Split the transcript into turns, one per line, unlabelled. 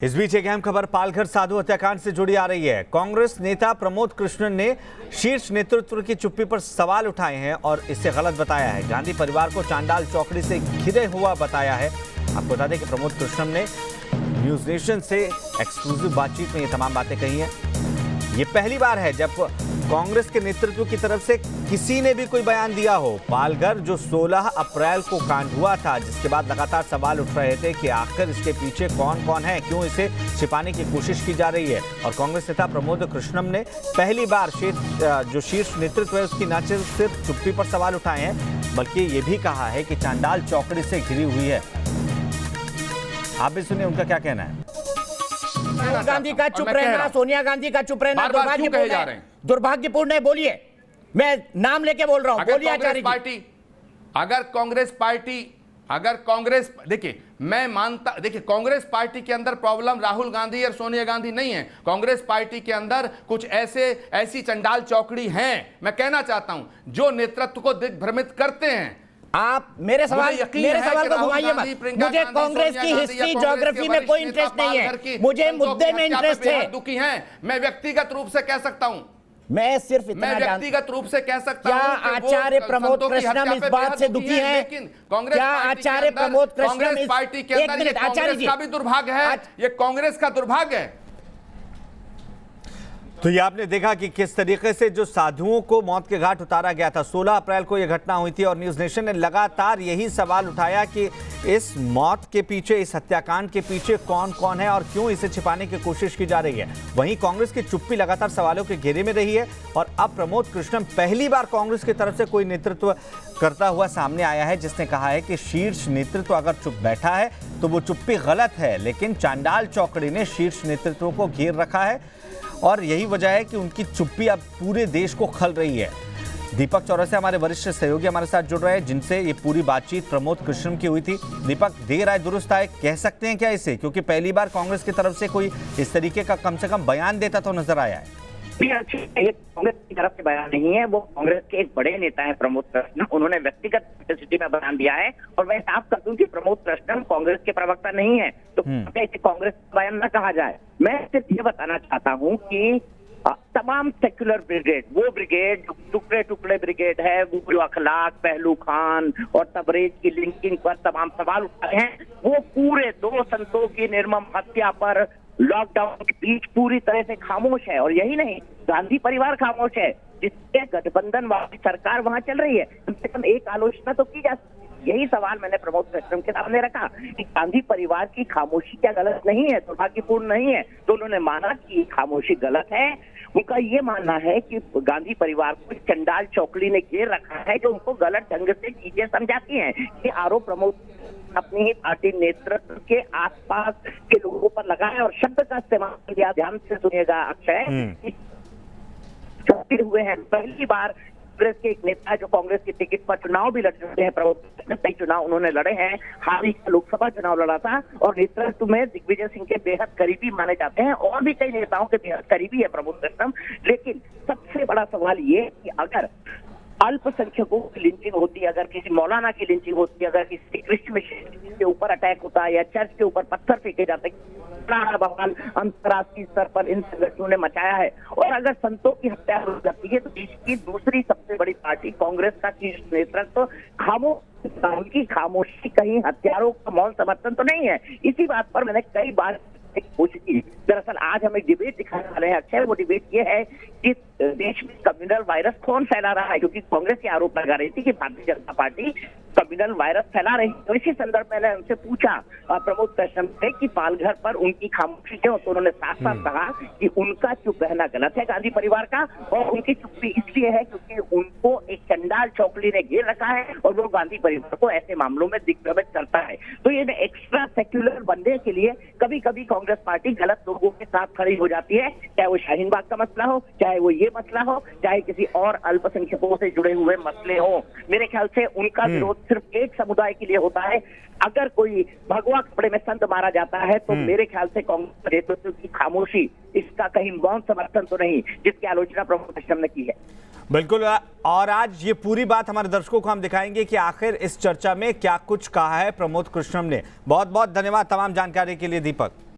इस बीच एक अहम खबर पालघर साधु हत्याकांड से जुड़ी आ रही है। कांग्रेस नेता प्रमोद कृष्णन ने शीर्ष नेतृत्व की चुप्पी पर सवाल उठाए हैं और इसे गलत बताया है। गांधी परिवार को चांडाल चौकड़ी से घिरे हुआ बताया है। आपको बता दें कि प्रमोद कृष्णन ने न्यूज नेशन से एक्सक्लूसिव बातचीत में ये तमाम बातें कही हैं। ये पहली बार है जब कांग्रेस के नेतृत्व की तरफ से किसी ने भी कोई बयान दिया हो। पालघर जो 16 अप्रैल को कांड हुआ था, जिसके बाद लगातार सवाल उठ रहे थे कि आखिर इसके पीछे कौन कौन है, क्यों इसे छिपाने की कोशिश की जा रही है। और कांग्रेस नेता प्रमोद कृष्णम ने पहली बार जो शीर्ष नेतृत्व है उसकी न सिर्फ चुप्पी पर सवाल उठाए हैं, बल्कि ये भी कहा है कि चांडाल चौकड़ी से घिरी हुई है। आप भी सुनिए उनका क्या कहना है।
राहुल गांधी का चुप रहना, सोनिया गांधी का चुप रहना दुर्भाग्यपूर्ण है। बोलिए, मैं नाम लेके बोल रहा हूं। बोलिए आचार्य जी।
अगर कांग्रेस देखिए, मैं मानता, देखिए कांग्रेस पार्टी के अंदर प्रॉब्लम राहुल गांधी और सोनिया गांधी नहीं है। कांग्रेस पार्टी के अंदर कुछ ऐसी चंडाल चौकड़ी हैं, मैं कहना चाहता हूं, जो नेतृत्व को दिग्भ्रमित करते हैं।
आप मेरे सवाल को घुमाइए मत। मुझे कांग्रेस की हिस्ट्री ज्योग्राफी में कोई इंटरेस्ट नहीं है, मुझे मुद्दे में इंटरेस्ट है।
दुखी हैं, मैं व्यक्तिगत रूप से कह सकता हूं।
मैं सिर्फ
मैं व्यक्तिगत रूप से कह सकता हूं।
क्या आचार्य प्रमोद कृष्णम इस बात से दुखी हैं? क्या आचार्य प्रमोद कृष्णम इस
पार्टी के अंदर ये कांग्रेस का भी दुर्भाग्य है, ये कांग्रेस का दुर्भाग्य है।
तो ये आपने देखा कि किस तरीके से जो साधुओं को मौत के घाट उतारा गया था। 16 अप्रैल को यह घटना हुई थी और न्यूज नेशन ने लगातार यही सवाल उठाया कि इस मौत के पीछे, इस हत्याकांड के पीछे कौन कौन है और क्यों इसे छिपाने की कोशिश की जा रही है। वहीं कांग्रेस की चुप्पी लगातार सवालों के घेरे में रही है और अब प्रमोद कृष्णम पहली बार कांग्रेस की तरफ से कोई नेतृत्व करता हुआ सामने आया है, जिसने कहा है कि शीर्ष नेतृत्व अगर चुप बैठा है तो वो चुप्पी गलत है, लेकिन चांडाल चौकड़ी ने शीर्ष नेतृत्व को घेर रखा है और यही वजह है कि उनकी चुप्पी अब पूरे देश को खल रही है। दीपक चौरसिया हमारे वरिष्ठ सहयोगी हमारे साथ जुड़ रहे हैं, जिनसे ये पूरी बातचीत प्रमोद कृष्णम की हुई थी। दीपक, देर आए दुरुस्त आए कह सकते हैं क्या इसे, क्योंकि पहली बार कांग्रेस की तरफ से कोई इस तरीके का कम से कम बयान देता तो नजर आया है।
कांग्रेस की तरफ से बयान नहीं है, वो कांग्रेस के एक बड़े नेता हैं प्रमोद कृष्णम। उन्होंने व्यक्तिगत कैपेसिटी में बयान दिया है और मैं साफ कर दूं कि प्रमोद कृष्णम कांग्रेस के प्रवक्ता नहीं है, तो इसे कांग्रेस का बयान न कहा जाए। मैं सिर्फ ये बताना चाहता हूँ कि तमाम सेक्युलर ब्रिगेड, वो ब्रिगेड टुकड़े टुकड़े ब्रिगेड है, वो जो अखलाक, पहलू खान और तबरेज की लिंकिंग पर तमाम सवाल उठाए हैं, वो पूरे 2 संतों की निर्मम हत्या पर लॉकडाउन के बीच पूरी तरह से खामोश है। और यही नहीं, गांधी परिवार खामोश है, जिससे गठबंधन वाली सरकार वहां चल रही है। कम से कम एक आलोचना तो की जा सकती है। यही सवाल मैंने प्रमोद कृष्णम के सामने रखा कि गांधी परिवार की खामोशी क्या गलत नहीं है, दुर्भाग्यपूर्ण नहीं है? तो उन्होंने माना कि खामोशी गलत है। उनका ये मानना है कि गांधी परिवार को चंडाल चौकड़ी ने घेर रखा है, जो उनको गलत ढंग से चीजें समझाती हैं। ये आरोप प्रमोद अपनी ही पार्टी नेतृत्व के आसपास के लोगों पर लगा है और शब्द का इस्तेमाल किया। ध्यान से सुनिएगा अक्षय, हुए हैं पहली बार कांग्रेस के एक नेता जो कांग्रेस की टिकट पर चुनाव भी लड़ चुके हैं, प्रमोद कृष्णम कई चुनाव उन्होंने लड़े हैं, हाल ही लोकसभा चुनाव लड़ा था और नेतृत्व में दिग्विजय सिंह के बेहद करीबी माने जाते हैं और भी कई नेताओं के बेहद करीबी है प्रमोद कृष्णम। लेकिन सबसे बड़ा सवाल ये कि अगर अल्पसंख्यकों की लिंचिंग होती, अगर किसी मौलाना की लिंचिंग होती, अगर किसी कृष्ण मिशन के ऊपर अटैक होता है या चर्च के ऊपर पत्थर फेंके जाते, बवाल अंतर्राष्ट्रीय स्तर पर इन संगठनों ने मचाया है, और अगर संतों की हत्या हो जाती है तो देश की दूसरी सबसे बड़ी पार्टी कांग्रेस का शीर्ष नेतृत्व उनकी खामोशी कहीं हत्यारों का मौन समर्थन तो नहीं है। इसी बात पर मैंने कई बार कोशिश की। दरअसल आज हम एक डिबेट दिखाने वाले हैं अक्षय। वो डिबेट ये है कि देश में कम्युनल वायरस कौन फैला रहा है, क्योंकि कांग्रेस ये आरोप लगा रही थी कि Bharatiya Janata party communal virus फैला रही। तो इसी संदर्भ में मैंने उनसे पूछा प्रमोद कृष्णम से कि पालघर पर उनकी खामोशी क्यों, तो उन्होंने साफ साफ कहा कि उनका चुप रहना गलत है गांधी परिवार का, और उनकी चुप्पी इसलिए है क्योंकि उनको एक चंडाल चौकड़ी ने घेर रखा है और वो गांधी परिवार को ऐसे मामलों में दिग्भ्रमित करता है। तो ये एक्स्ट्रा सेक्युलर बनने के लिए कभी कभी कांग्रेस पार्टी गलत लोगों के साथ खड़ी हो जाती है, चाहे वो शाहीन बाग का मसला हो, चाहे वो ये मसला हो, चाहे किसी और अल्पसंख्यकों से जुड़े हुए मसले हो। मेरे ख्याल से उनका विरोध सिर्फ एक समुदाय के लिए होता है। अगर कोई भगवा कपड़े में संत मारा जाता है तो मेरे ख्याल से कांग्रेस नेतृत्व की खामोशी इसका कहीं मौन समर्थन तो नहीं, जिसकी आलोचना प्रमोद कृष्णम ने की है।
बिल्कुल, और आज ये पूरी बात हमारे दर्शकों को हम दिखाएंगे कि आखिर इस चर्चा में क्या कुछ कहा है प्रमोद कृष्णम ने। बहुत बहुत धन्यवाद तमाम जानकारी के लिए दीपक।